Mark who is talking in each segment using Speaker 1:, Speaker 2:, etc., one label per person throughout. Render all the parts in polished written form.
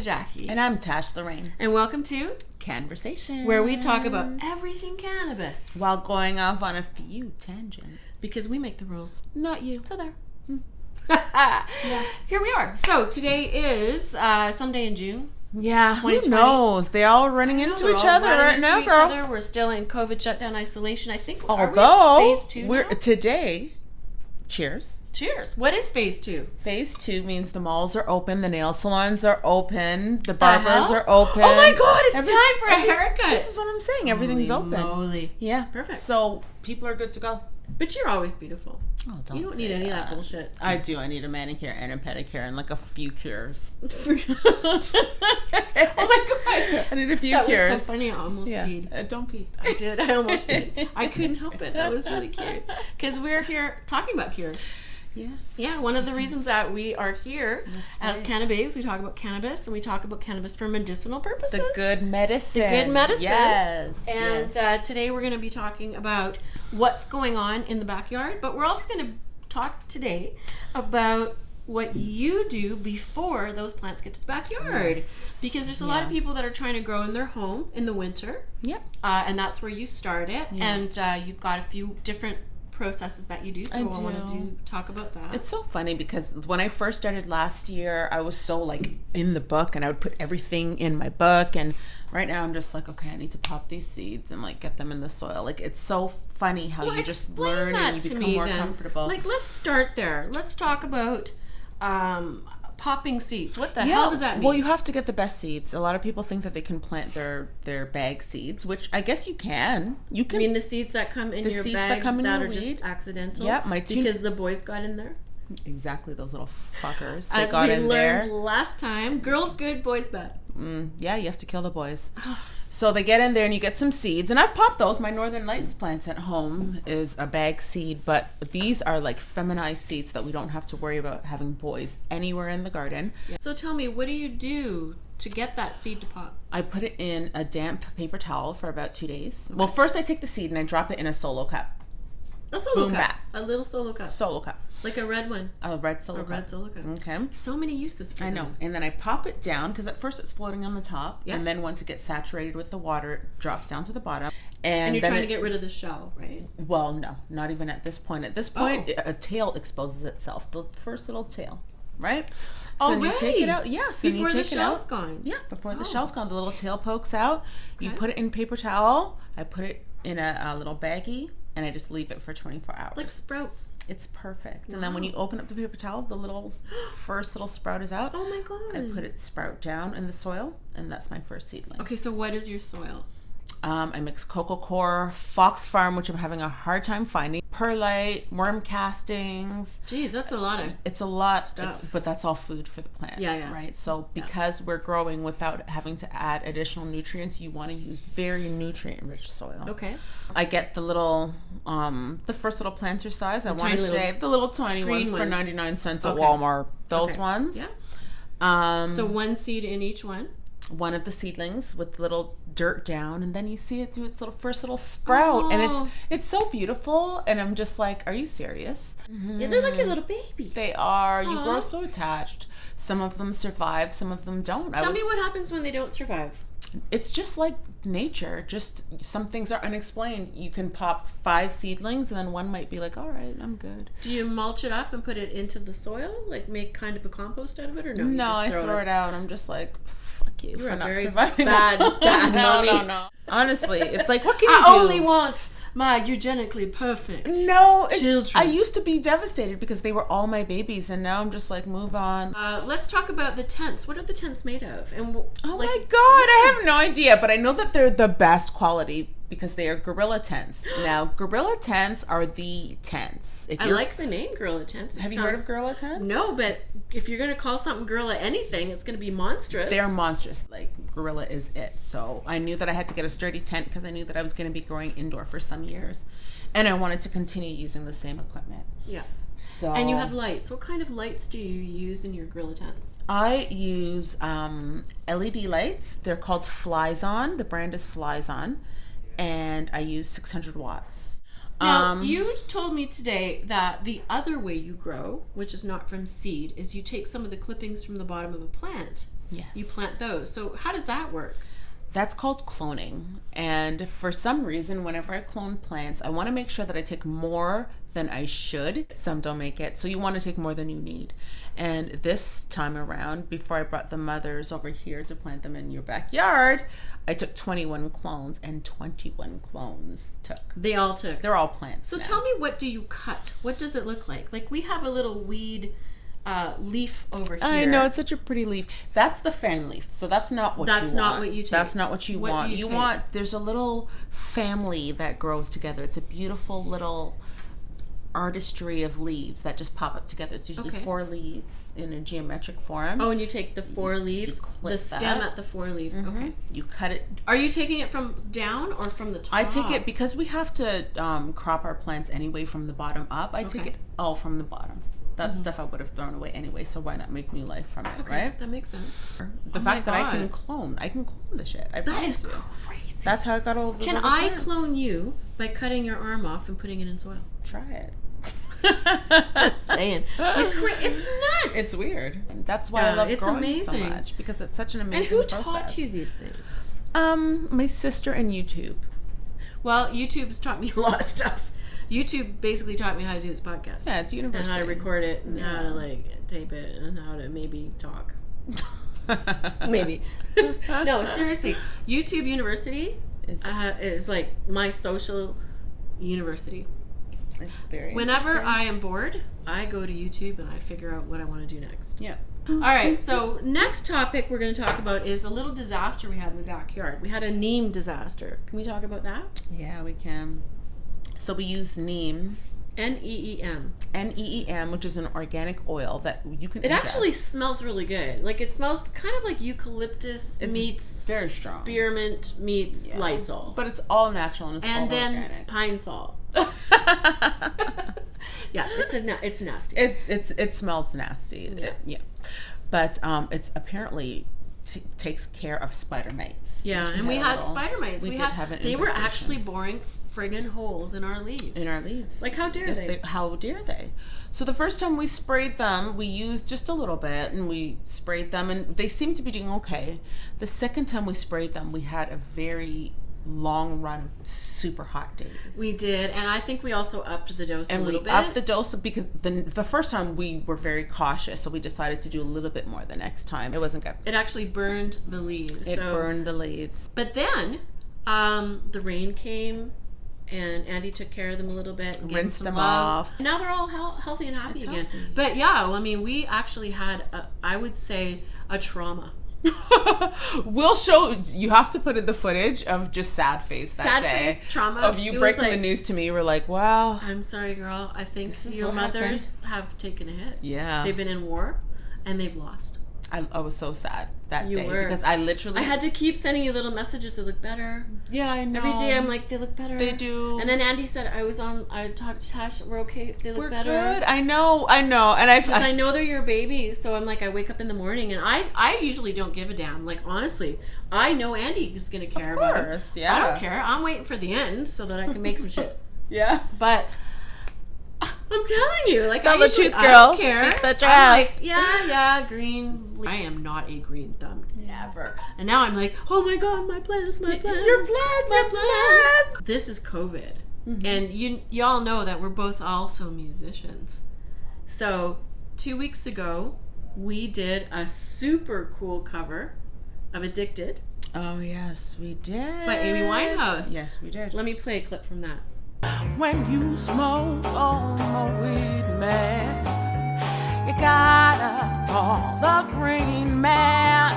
Speaker 1: Jackie.
Speaker 2: And I'm Tash Lorayne.
Speaker 1: And welcome to
Speaker 2: Conversations,
Speaker 1: where we talk about everything cannabis.
Speaker 2: While going off on a few tangents.
Speaker 1: Because we make the rules.
Speaker 2: Not you.
Speaker 1: So there. Yeah. Here we are. So today is someday in June.
Speaker 2: Yeah, who knows? They're all running into each other right now, girl.
Speaker 1: We're still in COVID shutdown isolation. I think.
Speaker 2: Although
Speaker 1: phase 2
Speaker 2: we're today. Cheers.
Speaker 1: Cheers. What is phase 2?
Speaker 2: Phase 2 means the malls are open, the nail salons are open, the barbers are open.
Speaker 1: Oh my God! It's time for a haircut.
Speaker 2: This is what I'm saying. Everything's open.
Speaker 1: Moly.
Speaker 2: Yeah,
Speaker 1: perfect.
Speaker 2: So people are good to go.
Speaker 1: But you're always beautiful.
Speaker 2: Oh,
Speaker 1: you don't need any of that bullshit.
Speaker 2: I do. I need a manicure and a pedicure and like a few cures.
Speaker 1: Oh my God.
Speaker 2: I need a few cures.
Speaker 1: That was so funny. I almost peed.
Speaker 2: Don't pee.
Speaker 1: I did. I almost did. I couldn't help it. That was really cute. Because we're here talking about cure.
Speaker 2: Yes.
Speaker 1: Yeah, one of the reasons that we are here as Cannababes, we talk about cannabis, and we talk about cannabis for medicinal purposes.
Speaker 2: The good medicine.
Speaker 1: The good medicine.
Speaker 2: Yes.
Speaker 1: And today we're going to be talking about what's going on in the backyard, but we're also going to talk today about what you do before those plants get to the backyard.
Speaker 2: Yes.
Speaker 1: Because there's a lot of people that are trying to grow in their home in the winter.
Speaker 2: Yep.
Speaker 1: And that's where you start it. Yeah. And you've got a few different processes that you do, so I want to talk about that.
Speaker 2: It's so funny because when I first started last year, I was so like in the book and I would put everything in my book, and right now I'm just like, okay, I need to pop these seeds and like get them in the soil. Like, it's so funny how you just learn and you become more comfortable.
Speaker 1: Like, let's start there. Let's talk about popping seeds. What the hell does that mean?
Speaker 2: Well, you have to get the best seeds. A lot of people think that they can plant their bag seeds, which I guess you can. You can.
Speaker 1: I mean the seeds that come in your bag that are just accidental?
Speaker 2: Yeah,
Speaker 1: because the boys got in there?
Speaker 2: Exactly, those little fuckers.
Speaker 1: They got in there. As we learned last time, girls good, boys bad.
Speaker 2: Yeah, you have to kill the boys. So they get in there and you get some seeds. And I've popped those. My Northern Lights plant at home is a bag seed. But these are like feminized seeds that we don't have to worry about having boys anywhere in the garden.
Speaker 1: So tell me, what do you do to get that seed to pop?
Speaker 2: I put it in a damp paper towel for about 2 days. Well, first I take the seed and I drop it in a solo cup.
Speaker 1: A solo cup? A little solo cup?
Speaker 2: Solo cup.
Speaker 1: Like a red one?
Speaker 2: A red solo cup.
Speaker 1: A red solo cup.
Speaker 2: Okay.
Speaker 1: So many uses for
Speaker 2: I know.
Speaker 1: those.
Speaker 2: And then I pop it down because at first it's floating on the top. Yeah. And then once it gets saturated with the water, it drops down to the bottom.
Speaker 1: And you're trying to get rid of the shell, right?
Speaker 2: Well, no. Not even at this point. At this point, a tail exposes itself. The first little tail. Right? So
Speaker 1: you take
Speaker 2: it out. Yes.
Speaker 1: Before the shell's gone.
Speaker 2: Yeah. Before the shell's gone. The little tail pokes out. Okay. You put it in paper towel. I put it in a little baggie. And I just leave it for 24 hours.
Speaker 1: Like sprouts.
Speaker 2: It's perfect. Wow. And then when you open up the paper towel, the first little sprout is out.
Speaker 1: Oh my God.
Speaker 2: I put it sprout down in the soil, and that's my first seedling.
Speaker 1: Okay, so what is your soil?
Speaker 2: I mix coco coir, fox farm, which I'm having a hard time finding, perlite, worm castings.
Speaker 1: Jeez, that's a lot of
Speaker 2: It's a lot,
Speaker 1: stuff.
Speaker 2: But that's all food for the plant.
Speaker 1: Yeah.
Speaker 2: Right? So because we're growing without having to add additional nutrients, you want to use very nutrient-rich soil.
Speaker 1: Okay.
Speaker 2: I get the little, the first little planter size. I want to say the little tiny ones for 99 cents at Walmart. Those ones.
Speaker 1: Yeah. So one seed in each one.
Speaker 2: One of the seedlings with little dirt down, and then you see it do its first little sprout, and it's so beautiful. And I'm just like, are you serious?
Speaker 1: Mm-hmm. Yeah, they're like your little baby.
Speaker 2: They are. Aww. You grow so attached. Some of them survive, some of them don't.
Speaker 1: Tell me what happens when they don't survive.
Speaker 2: It's just like nature. Just some things are unexplained. You can pop 5 seedlings, and then one might be like, all right, I'm good.
Speaker 1: Do you mulch it up and put it into the soil, like make kind of a compost out of it, or no?
Speaker 2: No, I throw it out. I'm just like, fuck you for not surviving.
Speaker 1: Bad mommy.
Speaker 2: No. Honestly, it's like, what can you do?
Speaker 1: I only want my eugenically perfect children.
Speaker 2: I used to be devastated because they were all my babies, and now I'm just like, move on.
Speaker 1: Let's talk about the tents. What are the tents made of? And
Speaker 2: my God, I have no idea, but I know that they're the best quality because they are gorilla tents. Now, gorilla tents are the tents.
Speaker 1: I like the name gorilla tents.
Speaker 2: Have you heard of gorilla tents?
Speaker 1: No, but if you're going to call something gorilla anything, it's going to be monstrous.
Speaker 2: They're monstrous. Like, gorilla is it. So I knew that I had to get a sturdy tent because I knew that I was going to be growing indoor for some years. And I wanted to continue using the same equipment.
Speaker 1: Yeah.
Speaker 2: So,
Speaker 1: and you have lights. What kind of lights do you use in your gorilla tents?
Speaker 2: I use LED lights. They're called Flies-On. The brand is Flies-On. And I use 600 watts.
Speaker 1: Now, you told me today that the other way you grow, which is not from seed, is you take some of the clippings from the bottom of a plant
Speaker 2: Yes.
Speaker 1: You plant those. So how does that work?
Speaker 2: That's called cloning. And for some reason, whenever I clone plants, I want to make sure that I take more than I should. Some don't make it. So you want to take more than you need. And this time around, before I brought the mothers over here to plant them in your backyard, I took 21 clones, and 21 clones took.
Speaker 1: They all took.
Speaker 2: They're all plants.
Speaker 1: So
Speaker 2: now.
Speaker 1: tell me, what do you cut? What does it look like? Like, we have a little weed leaf over here.
Speaker 2: I know, it's such a pretty leaf. That's the fan leaf. So that's not what you want.
Speaker 1: That's not what you take.
Speaker 2: That's not what you want.
Speaker 1: Do you take?
Speaker 2: Want, there's a little family that grows together. It's a beautiful little artistry of leaves that just pop up together. It's usually 4 leaves in a geometric form.
Speaker 1: Oh, and you take the 4 leaves, the stem at the 4 leaves. Mm-hmm. Okay.
Speaker 2: You cut it.
Speaker 1: Are you taking it from down or from the top?
Speaker 2: I take it because we have to crop our plants anyway from the bottom up. I take it all from the bottom. That's stuff I would have thrown away anyway, so why not make new life from it, right?
Speaker 1: That makes sense.
Speaker 2: The fact that I can clone the shit.
Speaker 1: That is crazy.
Speaker 2: That's how I got all of those
Speaker 1: Can
Speaker 2: other
Speaker 1: I
Speaker 2: plants.
Speaker 1: clone you by cutting your arm off and putting it in soil?
Speaker 2: Try it.
Speaker 1: Just saying. But it's nuts.
Speaker 2: It's weird. That's why I love growing
Speaker 1: amazing.
Speaker 2: so much, because it's such an amazing
Speaker 1: And who
Speaker 2: process.
Speaker 1: taught you these things?
Speaker 2: My sister and YouTube.
Speaker 1: Well, YouTube's taught me a lot of stuff. YouTube basically taught me how to do this podcast.
Speaker 2: Yeah, it's university.
Speaker 1: And how to record it, and how to like tape it, and how to maybe talk. Maybe. No, seriously. YouTube University is like my social university.
Speaker 2: It's very
Speaker 1: Whenever I am bored, I go to YouTube and I figure out what I want to do next.
Speaker 2: Yeah.
Speaker 1: All right, so next topic we're going to talk about is a little disaster we had in the backyard. We had a neem disaster. Can we talk about that?
Speaker 2: Yeah, we can. So we use neem.
Speaker 1: NEEM.
Speaker 2: NEEM, which is an organic oil that you can ingest.
Speaker 1: It actually smells really good. Like, it smells kind of like eucalyptus meets
Speaker 2: very strong.
Speaker 1: spearmint meets Lysol.
Speaker 2: But it's all natural and it's all
Speaker 1: then
Speaker 2: organic.
Speaker 1: pine salt. Yeah, it's nasty.
Speaker 2: It smells nasty.
Speaker 1: Yeah.
Speaker 2: But it's apparently takes care of spider mites.
Speaker 1: Yeah, and we had spider mites.
Speaker 2: We did have an
Speaker 1: They were
Speaker 2: infestation.
Speaker 1: actually boring friggin' holes in our leaves. Like, how dare they?
Speaker 2: How dare they? So the first time we sprayed them, we used just a little bit, and we sprayed them, and they seemed to be doing okay. The second time we sprayed them, we had a very long run of super hot days.
Speaker 1: We did, and I think we also upped the dose a little bit.
Speaker 2: And we upped the dose because the first time we were very cautious, so we decided to do a little bit more the next time. It wasn't good.
Speaker 1: It actually burned the leaves.
Speaker 2: It burned the leaves.
Speaker 1: But then the rain came, and Andy took care of them a little bit and gave
Speaker 2: Rinsed
Speaker 1: some
Speaker 2: them
Speaker 1: love.
Speaker 2: off.
Speaker 1: And now they're all healthy and happy again.
Speaker 2: Healthy.
Speaker 1: But yeah, well, I mean, we actually had, I would say, a trauma.
Speaker 2: We'll show. You have to put in the footage of just sad face that day.
Speaker 1: Face trauma
Speaker 2: of you breaking the news to me. You were like, "Wow,
Speaker 1: I'm sorry, girl. I think your
Speaker 2: what
Speaker 1: mothers have taken a hit.
Speaker 2: Yeah,
Speaker 1: they've been in war, and they've lost."
Speaker 2: I was so sad that day
Speaker 1: were.
Speaker 2: because I
Speaker 1: had to keep sending you little messages. They look better.
Speaker 2: Yeah, I know.
Speaker 1: Every day I'm like, they look better.
Speaker 2: They do.
Speaker 1: And then Andy said, I talked to Tash. We're okay. They look better.
Speaker 2: We're good. I know. And
Speaker 1: I know they're your babies. So I'm like, I wake up in the morning and I usually don't give a damn. Like, honestly, I know Andy is going to care about it. Of course, yeah. I don't care. I'm waiting for the end so that I can make some shit.
Speaker 2: Yeah.
Speaker 1: But I'm telling you, like,
Speaker 2: tell
Speaker 1: the
Speaker 2: truth, girl.
Speaker 1: I don't care.
Speaker 2: Speak the truth.
Speaker 1: I'm like, yeah, green. I am not a green thumb, never. And now I'm like, oh my god, my plants, my plants,
Speaker 2: your plants,
Speaker 1: my
Speaker 2: your plants.
Speaker 1: This is COVID, and y'all know that we're both also musicians. So 2 weeks ago, we did a super cool cover of "Addicted."
Speaker 2: Oh yes, we did.
Speaker 1: By Amy Winehouse.
Speaker 2: Yes, we did.
Speaker 1: Let me play a clip from that.
Speaker 2: When you smoke on the weed, man, you gotta call the green man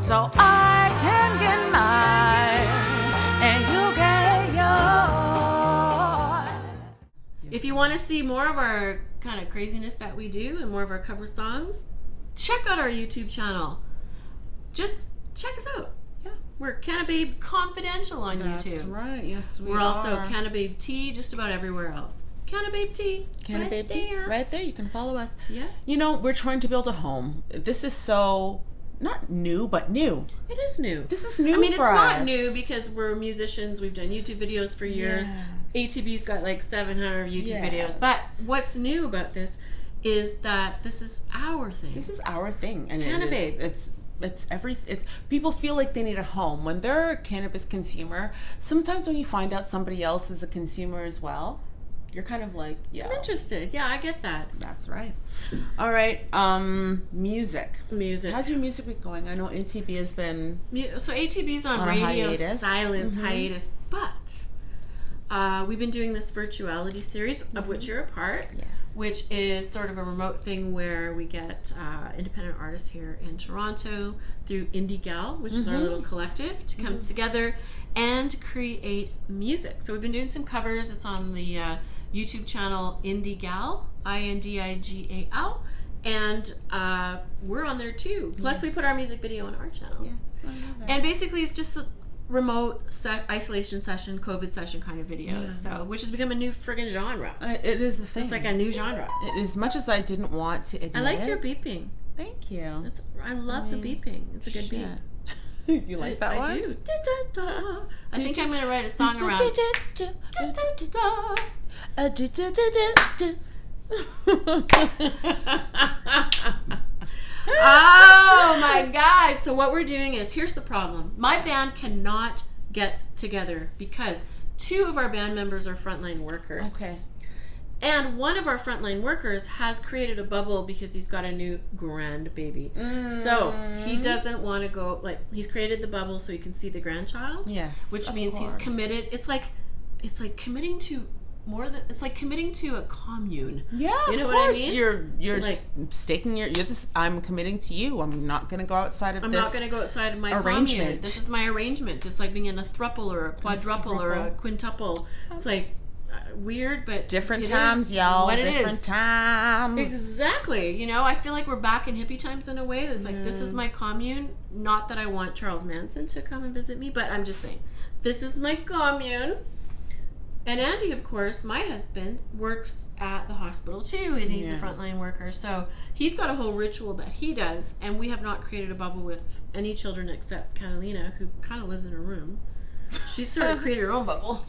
Speaker 2: so I can get mine and you get yours.
Speaker 1: If you want to see more of our kind of craziness that we do and more of our cover songs, check out our YouTube channel. Just check us out. We're Cannababe Confidential on YouTube.
Speaker 2: That's right. Yes, we are.
Speaker 1: We're also Cannababe Tea just about everywhere else. Cannababe Tea.
Speaker 2: Cannababe Tea. Right there. You can follow us.
Speaker 1: Yeah.
Speaker 2: You know, we're trying to build a home. This is so, not new, but new.
Speaker 1: It is new.
Speaker 2: This is new for us.
Speaker 1: I mean, it's not new because we're musicians. We've done YouTube videos for years. Yes. ATB's got like 700 YouTube videos. But what's new about this is that this is our thing.
Speaker 2: This is our thing. And
Speaker 1: Cannababe.
Speaker 2: it's It's people feel like they need a home when they're a cannabis consumer. Sometimes when you find out somebody else is a consumer as well, you're kind of like, yeah,
Speaker 1: I'm interested. Yeah, I get that.
Speaker 2: That's right. All right. Music. How's your music week going? I know ATB has been
Speaker 1: so ATB's on radio silence hiatus, but we've been doing this virtuality series of which you're a part.
Speaker 2: Yes.
Speaker 1: Which is sort of a remote thing where we get independent artists here in Toronto through Indie Gal, which is our little collective, to come together and create music. So we've been doing some covers. It's on the YouTube channel Indie Gal, INDIGAL, and we're on there too. Plus we put our music video on our channel.
Speaker 2: Yes, I know that.
Speaker 1: And basically it's just a remote isolation session, COVID session kind of videos, so which has become a new friggin' genre.
Speaker 2: It is a thing.
Speaker 1: It's like a new genre.
Speaker 2: As much as I didn't want to admit
Speaker 1: I like your beeping.
Speaker 2: Thank you.
Speaker 1: I love the beeping. It's a good beat.
Speaker 2: Do you like that one?
Speaker 1: I do. I think I'm going to write a song around. Oh my God. So what we're doing is, here's the problem. My band cannot get together because 2 of our band members are frontline workers.
Speaker 2: Okay.
Speaker 1: And one of our frontline workers has created a bubble because he's got a new grandbaby. So he doesn't want to go, he's created the bubble so he can see the grandchild.
Speaker 2: Yes.
Speaker 1: Which means he's committed. It's like committing to it's like committing to a commune.
Speaker 2: Yeah,
Speaker 1: you know
Speaker 2: of
Speaker 1: what
Speaker 2: course.
Speaker 1: I mean?
Speaker 2: You're like staking I'm committing to you. I'm not going to go outside of
Speaker 1: I'm
Speaker 2: this.
Speaker 1: not going to go outside of my
Speaker 2: arrangement.
Speaker 1: Commune. This is my arrangement. It's like being in a thruple or a quadruple or a quintuple. It's like weird, but
Speaker 2: different times, y'all.
Speaker 1: What
Speaker 2: different times.
Speaker 1: Exactly. I feel like we're back in hippie times in a way. It's like, this is my commune. Not that I want Charles Manson to come and visit me, but I'm just saying, this is my commune. And Andy, of course, my husband, works at the hospital too, and he's a frontline worker. So he's got a whole ritual that he does, and we have not created a bubble with any children except Catalina, who kind of lives in her room. She's sort of created her own bubble.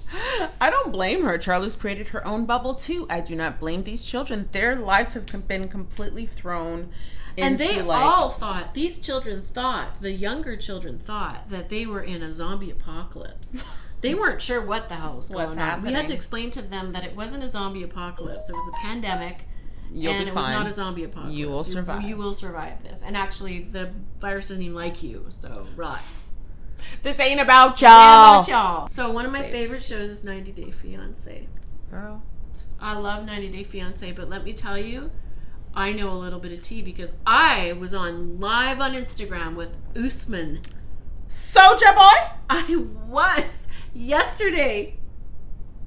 Speaker 2: I don't blame her. Charlie's created her own bubble too. I do not blame these children. Their lives have been completely thrown into,
Speaker 1: and they all thought, the younger children thought that they were in a zombie apocalypse. They weren't sure what the hell was going on. We had to explain to them that it wasn't a zombie apocalypse. It was a pandemic.
Speaker 2: You'll be fine.
Speaker 1: And it was not a zombie apocalypse.
Speaker 2: You will survive.
Speaker 1: You will survive this. And actually, the virus doesn't even like you, so relax.
Speaker 2: This ain't about y'all.
Speaker 1: So one of my favorite shows is 90 Day Fiance.
Speaker 2: Girl.
Speaker 1: I love 90 Day Fiance, but let me tell you, I know a little bit of tea because I was live on Instagram with Usman.
Speaker 2: Soulja Boy?
Speaker 1: I was. Yesterday.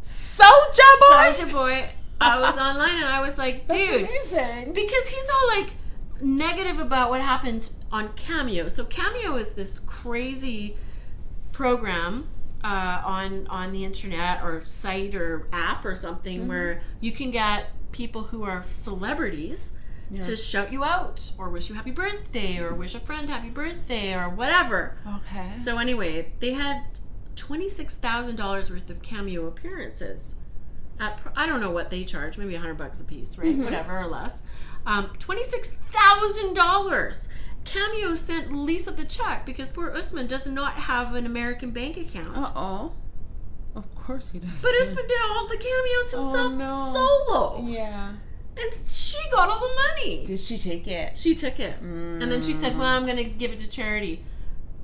Speaker 2: Soulja
Speaker 1: Boy. I was online and I was like, dude.
Speaker 2: That's amazing.
Speaker 1: Because he's all negative about what happened on Cameo. So Cameo is this crazy program on the internet or site or app or something where you can get people who are celebrities to shout you out or wish you happy birthday or wish a friend happy birthday or whatever.
Speaker 2: Okay.
Speaker 1: So anyway, they had $26,000 worth of Cameo appearances. I don't know what they charge, maybe $100 a piece, right? Whatever, or less. $26,000. Cameo sent Lisa the check because poor Usman does not have an American bank account.
Speaker 2: Uh-oh. Of course he does.
Speaker 1: But Usman did all the cameos himself solo.
Speaker 2: Yeah.
Speaker 1: And she got all the money.
Speaker 2: Did she take it?
Speaker 1: She took it. And then she said, well, I'm going to give it to charity.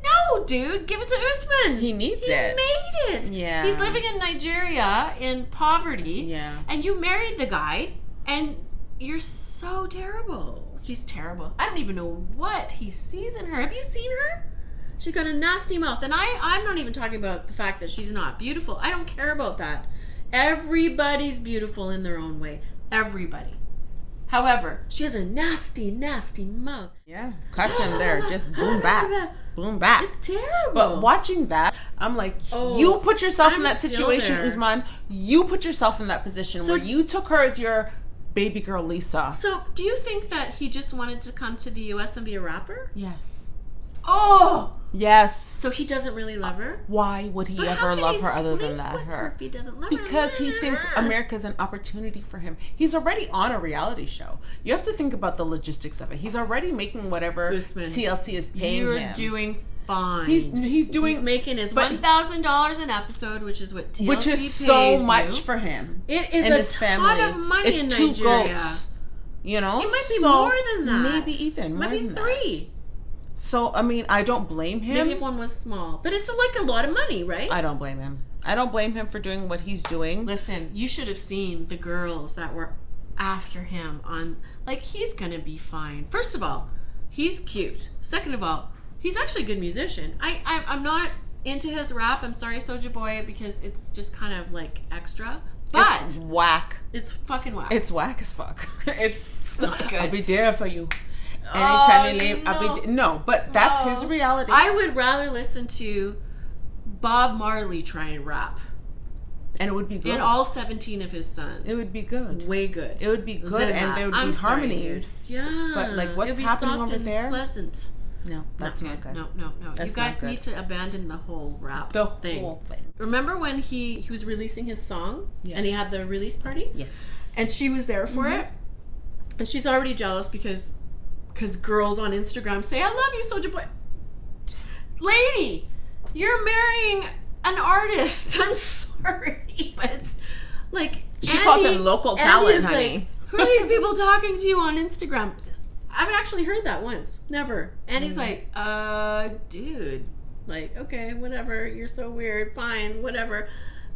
Speaker 1: No, dude, give it to Usman.
Speaker 2: He needs it.
Speaker 1: He made it.
Speaker 2: Yeah.
Speaker 1: He's living in Nigeria in poverty.
Speaker 2: Yeah.
Speaker 1: And you married the guy, and you're so terrible. She's terrible. I don't even know what he sees in her. Have you seen her? She's got a nasty mouth. And I'm not even talking about the fact that she's not beautiful. I don't care about that. Everybody's beautiful in their own way. Everybody. However, she has a nasty, nasty mouth.
Speaker 2: Yeah. Cuts him there. Just boom back. Boom back.
Speaker 1: It's terrible.
Speaker 2: But watching that, I'm like, you put yourself in that situation, Usman. You put yourself in that position where you took her as your baby girl, Lisa.
Speaker 1: So, do you think that he just wanted to come to the U.S. and be a rapper?
Speaker 2: Yes.
Speaker 1: Oh!
Speaker 2: Yes.
Speaker 1: So he doesn't really love her?
Speaker 2: Why would he ever love her other than that?
Speaker 1: Her if he doesn't love her?
Speaker 2: Because he thinks America's an opportunity for him. He's already on a reality show. You have to think about the logistics of it. He's already making whatever
Speaker 1: Usman,
Speaker 2: TLC is paying him.
Speaker 1: You're doing fine.
Speaker 2: He's making
Speaker 1: his $1,000 an episode, which is what TLC
Speaker 2: which is
Speaker 1: pays
Speaker 2: so much
Speaker 1: you.
Speaker 2: for him.
Speaker 1: It is
Speaker 2: and
Speaker 1: a
Speaker 2: his
Speaker 1: ton
Speaker 2: family.
Speaker 1: of money
Speaker 2: it's
Speaker 1: in Nigeria.
Speaker 2: 2 goats. You know,
Speaker 1: it might be more than that.
Speaker 2: Maybe even more
Speaker 1: maybe
Speaker 2: than
Speaker 1: 3.
Speaker 2: That. So I mean, I don't blame him.
Speaker 1: Maybe if one was small, but it's like a lot of money, right?
Speaker 2: I don't blame him. I don't blame him for doing what he's doing.
Speaker 1: Listen, you should have seen the girls that were after him on. Like, he's gonna be fine. First of all, he's cute. Second of all, he's actually a good musician. I'm not into his rap. I'm sorry, Soulja Boy, because it's just kind of like extra. But
Speaker 2: it's whack.
Speaker 1: It's fucking whack.
Speaker 2: It's whack as fuck. It's
Speaker 1: not good.
Speaker 2: I'll be there for you. Anytime you leave,
Speaker 1: no.
Speaker 2: I'll be no. But that's his reality.
Speaker 1: I would rather listen to Bob Marley try and rap.
Speaker 2: And it would be good.
Speaker 1: And all 17 of his sons.
Speaker 2: It would be good.
Speaker 1: Way good.
Speaker 2: It would be good, and there would be harmonies.
Speaker 1: Yeah.
Speaker 2: But like, what's
Speaker 1: It'd be
Speaker 2: happening
Speaker 1: soft
Speaker 2: over
Speaker 1: and
Speaker 2: there?
Speaker 1: pleasant.
Speaker 2: No, that's not good.
Speaker 1: No.
Speaker 2: That's
Speaker 1: you guys
Speaker 2: not good.
Speaker 1: need to abandon the whole rap
Speaker 2: The
Speaker 1: thing.
Speaker 2: whole thing.
Speaker 1: Remember when he was releasing his song,
Speaker 2: Yeah.
Speaker 1: and he had the release party?
Speaker 2: Yes.
Speaker 1: And she was there for it, and she's already jealous because girls on Instagram say, "I love you, Soulja Boy." Lady, you're marrying an artist. I'm sorry, but it's like
Speaker 2: she calls him local talent, honey.
Speaker 1: Like, who are these people talking to you on Instagram? I haven't actually heard that once. Never. And he's like, dude, like, okay, whatever. You're so weird. Fine, whatever.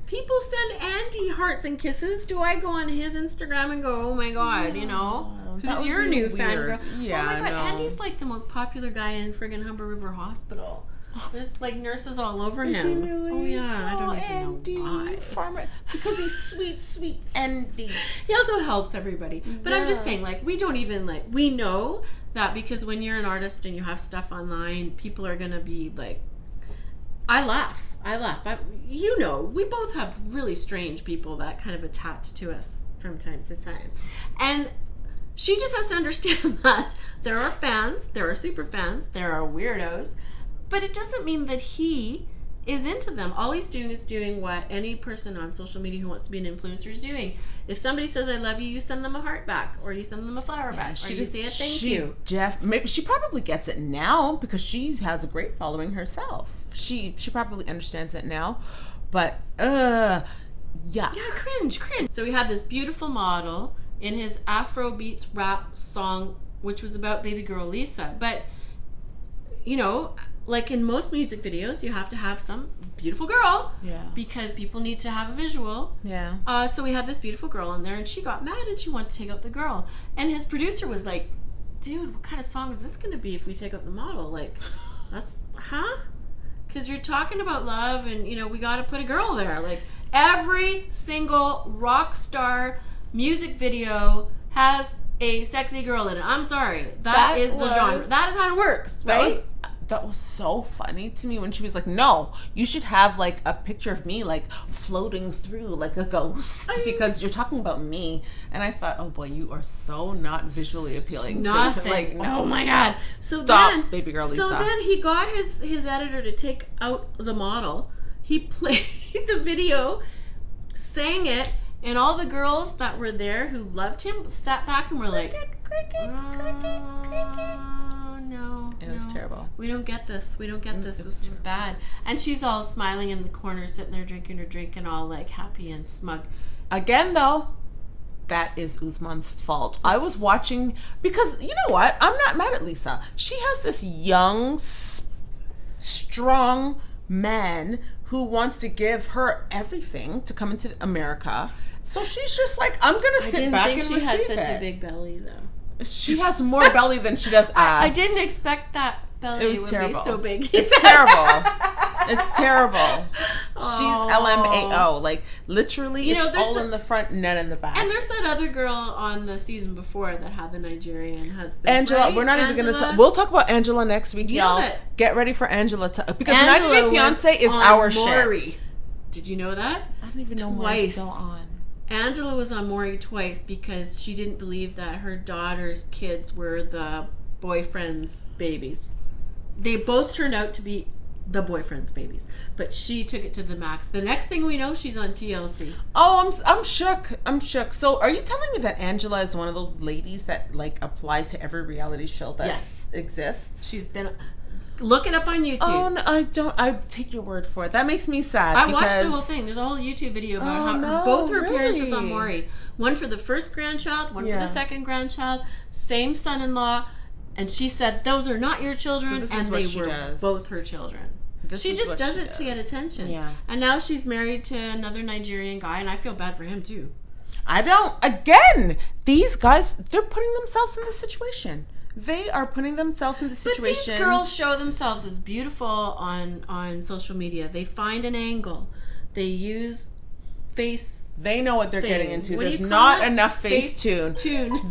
Speaker 1: People send Andy hearts and kisses. Do I go on his Instagram and go, oh my God, you know? Who's your new fan girl?
Speaker 2: Yeah,
Speaker 1: oh my God,
Speaker 2: no.
Speaker 1: Andy's like the most popular guy in friggin' Humber River Hospital. There's like nurses all over
Speaker 2: Is
Speaker 1: him.
Speaker 2: he really?
Speaker 1: Oh yeah, I don't even
Speaker 2: Andy,
Speaker 1: know why.
Speaker 2: Farmer, because he's sweet Andy.
Speaker 1: He also helps everybody. But I'm just saying, like, we don't even, like, we know that because when you're an artist and you have stuff online, people are going to be like, I laugh. You know, we both have really strange people that kind of attach to us from time to time. And she just has to understand that there are fans, there are super fans, there are weirdos, but it doesn't mean that he is into them. All he's doing is doing what any person on social media who wants to be an influencer is doing. If somebody says I love you, you send them a heart back, or you send them a flower back, or you say a thank you.
Speaker 2: Maybe she probably gets it now because she has a great following herself. She probably understands it now, but yeah,
Speaker 1: cringe. So we had this beautiful model in his Afrobeats rap song, which was about baby girl Lisa, but you know, like in most music videos, you have to have some beautiful girl.
Speaker 2: Yeah.
Speaker 1: Because people need to have a visual.
Speaker 2: Yeah.
Speaker 1: So we had this beautiful girl in there, and she got mad, and she wanted to take out the girl. And his producer was like, dude, what kind of song is this going to be if we take out the model? Like, because you're talking about love, and, you know, we got to put a girl there. Like, every single rock star music video has a sexy girl in it. I'm sorry. That is the genre. That is how it works, right?
Speaker 2: That was so funny to me when she was like, no, you should have like a picture of me like floating through like a ghost because you're talking about me. And I thought, oh boy, you are so not visually appealing.
Speaker 1: Nothing.
Speaker 2: Like,
Speaker 1: oh my God. So
Speaker 2: stop,
Speaker 1: then,
Speaker 2: baby girl Lisa.
Speaker 1: So then he got his editor to take out the model. He played the video, sang it, and all the girls that were there who loved him sat back and were like, cricket. No.
Speaker 2: It was terrible.
Speaker 1: We don't get this. This is bad. And she's all smiling in the corner, sitting there drinking her drink and all like happy and smug.
Speaker 2: Again, though, that is Usman's fault. I was watching because, you know what? I'm not mad at Lisa. She has this young, strong man who wants to give her everything to come into America. So she's just like, I'm going to sit back and receive it. I didn't think she had such a big belly, though. She has more belly than she does ass.
Speaker 1: I didn't expect that belly would be so big.
Speaker 2: It's terrible. It's terrible. She's LMAO. Like, literally, you know, it's all in the front, none in the back.
Speaker 1: And there's that other girl on the season before that had the Nigerian husband.
Speaker 2: Angela.
Speaker 1: Right?
Speaker 2: We're not even going to... We'll talk about Angela next week, y'all. Get ready for Angela. Because 90 Day Fiance is our shit.
Speaker 1: Did you know that?
Speaker 2: I don't even know why it's still on.
Speaker 1: Angela was on Maury twice because she didn't believe that her daughter's kids were the boyfriend's babies. they both turned out to be the boyfriend's babies, but she took it to the max. The next thing we know, she's on TLC.
Speaker 2: Oh, I'm shook. I'm shook. So, are you telling me that Angela is one of those ladies that like apply to every reality show that exists?
Speaker 1: She's been. Look it up on YouTube.
Speaker 2: Oh, no, I don't. I take your word for it. That makes me sad.
Speaker 1: I watched the whole thing. There's a whole YouTube video about how both her parents is on Maury. One for the first grandchild, one for the second grandchild, same son-in-law, and she said those are not your children, and they were both her children. She just does it to get attention. Yeah. And now she's married to another Nigerian guy, and I feel bad for him too.
Speaker 2: I don't. Again, these guys, they're putting themselves in this situation. They are putting themselves in the situation.
Speaker 1: But these girls show themselves as beautiful on social media. They find an angle. They use face.
Speaker 2: They know what they're getting into. There's not enough face tune.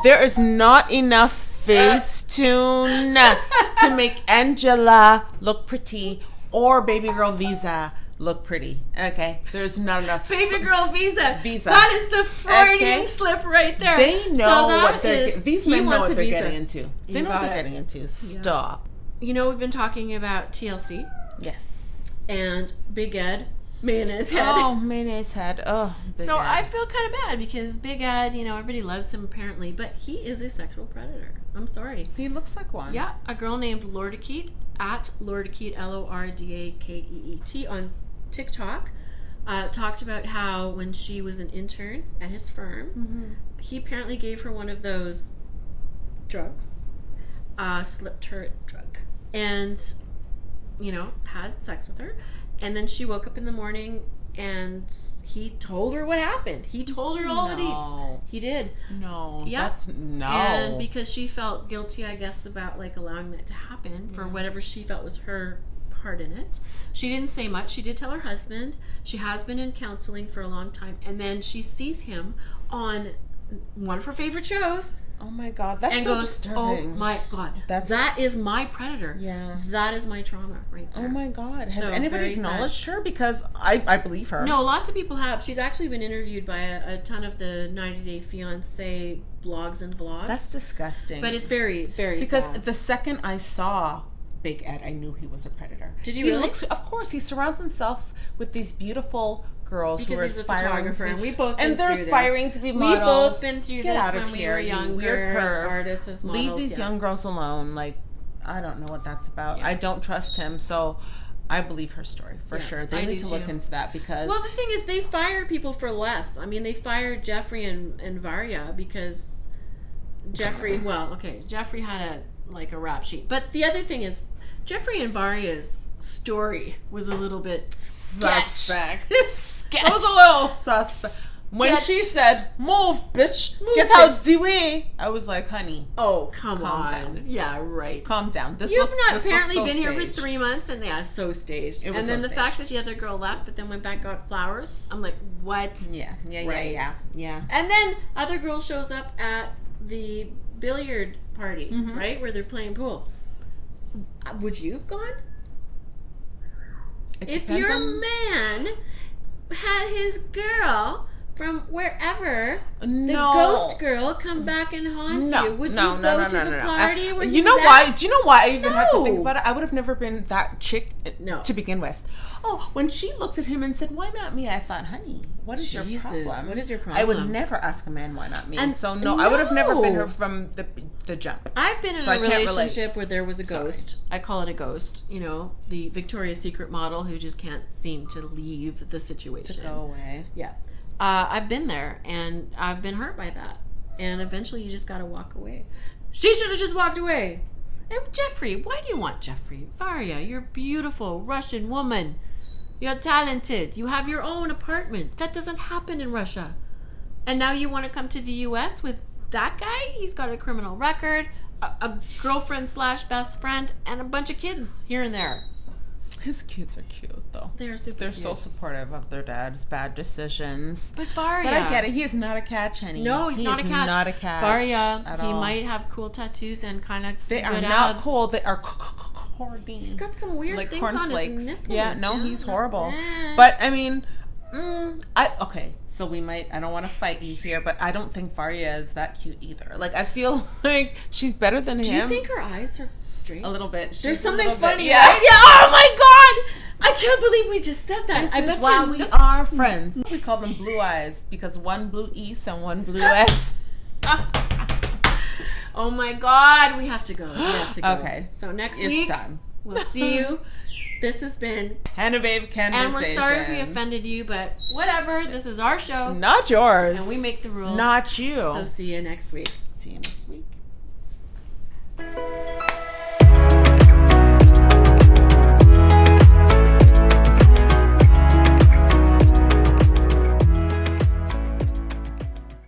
Speaker 2: There is not enough face tune to make Angela look pretty or baby girl Visa look pretty. Okay, there's not enough.
Speaker 1: Baby girl Visa. That is the Freudian slip right there.
Speaker 2: They know what these men know what they're getting into. They know what they're getting into. Stop.
Speaker 1: You know, we've been talking about TLC.
Speaker 2: Yes.
Speaker 1: And Big Ed, mayonnaise head.
Speaker 2: Oh, mayonnaise head. Oh, Big Ed.
Speaker 1: I feel kind of bad because Big Ed, you know, everybody loves him apparently, but he is a sexual predator. I'm sorry.
Speaker 2: He looks like one.
Speaker 1: Yeah, a girl named Lordakeet at Lordakeet, Lordakeet on TikTok talked about how when she was an intern at his firm, he apparently gave her one of those drugs, slipped her a drug, and, you know, had sex with her. And then she woke up in the morning and he told her what happened. He told her all the deets. He did.
Speaker 2: No.
Speaker 1: Yeah.
Speaker 2: No.
Speaker 1: And because she felt guilty, I guess, about like allowing that to happen for whatever she felt was her part in it. She didn't say much. She did tell her husband. She has been in counseling for a long time. And then she sees him on one of her favorite shows.
Speaker 2: Oh my God, that's so disturbing.
Speaker 1: Oh my God, that is my predator.
Speaker 2: Yeah.
Speaker 1: That is my trauma right there.
Speaker 2: Oh my God. Has anybody acknowledged her? Because I believe her.
Speaker 1: No, lots of people have. She's actually been interviewed by a ton of the 90 Day Fiance blogs and vlogs.
Speaker 2: That's disgusting.
Speaker 1: But it's very, very
Speaker 2: because
Speaker 1: sad.
Speaker 2: The second I saw Big Ed, I knew he was a predator.
Speaker 1: Did you really?
Speaker 2: Of course, he surrounds himself with these beautiful girls who are aspiring to be,
Speaker 1: we both
Speaker 2: and they're aspiring to be models.
Speaker 1: We both been through
Speaker 2: Get
Speaker 1: this
Speaker 2: out of
Speaker 1: when
Speaker 2: here,
Speaker 1: we were younger, as artists, as models.
Speaker 2: Leave these young girls alone. Like, I don't know what that's about.
Speaker 1: Yeah.
Speaker 2: I don't trust him, so I believe her story for sure. They need to look into that because.
Speaker 1: Well, the thing is, they fire people for less. I mean, they fired Jeffrey and Varya because Jeffrey. Well, okay, Jeffrey had a rap sheet, but the other thing is, Jeffrey and Varya's story was a little bit
Speaker 2: suspect.
Speaker 1: Sketch.
Speaker 2: It was a little suspect. When she said, "Move, bitch, get out the way," I was like, "Honey,
Speaker 1: calm on. Down. Yeah, right.
Speaker 2: Calm down.
Speaker 1: You've apparently been here for 3 months, and so staged. And then the fact that the other girl left, but then went back got flowers. I'm like, what?
Speaker 2: Yeah.
Speaker 1: And then other girl shows up at the billiard party, right, where they're playing pool. Would you have gone? If your man had his girl from wherever, the ghost girl come back and haunt you, would you go to the party?
Speaker 2: You know why? Do you know why I even had to think about it? I would have never been that chick to begin with. Oh, when she looked at him and said, "Why not me?" I thought, "Honey, what is your problem?
Speaker 1: What is your problem?"
Speaker 2: I would never ask a man, "Why not me?" And so I would have never been her from the jump.
Speaker 1: I've been in a relationship where there was a ghost. I call it a ghost. You know, the Victoria's Secret model who just can't seem to leave the situation.
Speaker 2: To go away.
Speaker 1: Yeah. I've been there, and I've been hurt by that. And eventually you just got to walk away. She should have just walked away. And Jeffrey, why do you want Jeffrey? Varya, you're a beautiful Russian woman. You're talented. You have your own apartment. That doesn't happen in Russia. And now you want to come to the U.S. with that guy? He's got a criminal record, a girlfriend / best friend, and a bunch of kids here and there.
Speaker 2: His kids are cute, though.
Speaker 1: They're cute.
Speaker 2: So supportive of their dad's bad decisions.
Speaker 1: But Varya...
Speaker 2: But I get it. He is not a catch, honey.
Speaker 1: No, he's not a catch.
Speaker 2: Not a catch.
Speaker 1: Varya, he might have cool tattoos and kind of
Speaker 2: They are not cool. They are corny.
Speaker 1: He's got some weird things on his nipples.
Speaker 2: Yeah, no, he's horrible. But, I mean... So we might, I don't want to fight you here, but I don't think Varya is that cute either. Like, I feel like she's better than him.
Speaker 1: Do you think her eyes are straight?
Speaker 2: A little bit.
Speaker 1: There's something funny.
Speaker 2: Yeah.
Speaker 1: Right? Yeah. Oh my God! I can't believe we just said that. I bet
Speaker 2: while we are friends. We call them blue eyes because one blue east and one blue west.
Speaker 1: Oh my God! We have to go.
Speaker 2: Okay.
Speaker 1: So next
Speaker 2: it's
Speaker 1: week
Speaker 2: time.
Speaker 1: We'll see you. This has been
Speaker 2: Cannababe Conversations.
Speaker 1: And we're sorry if we offended you, but whatever. This is our show.
Speaker 2: Not yours.
Speaker 1: And we make the rules.
Speaker 2: Not you.
Speaker 1: So see you next week.
Speaker 2: See you next week.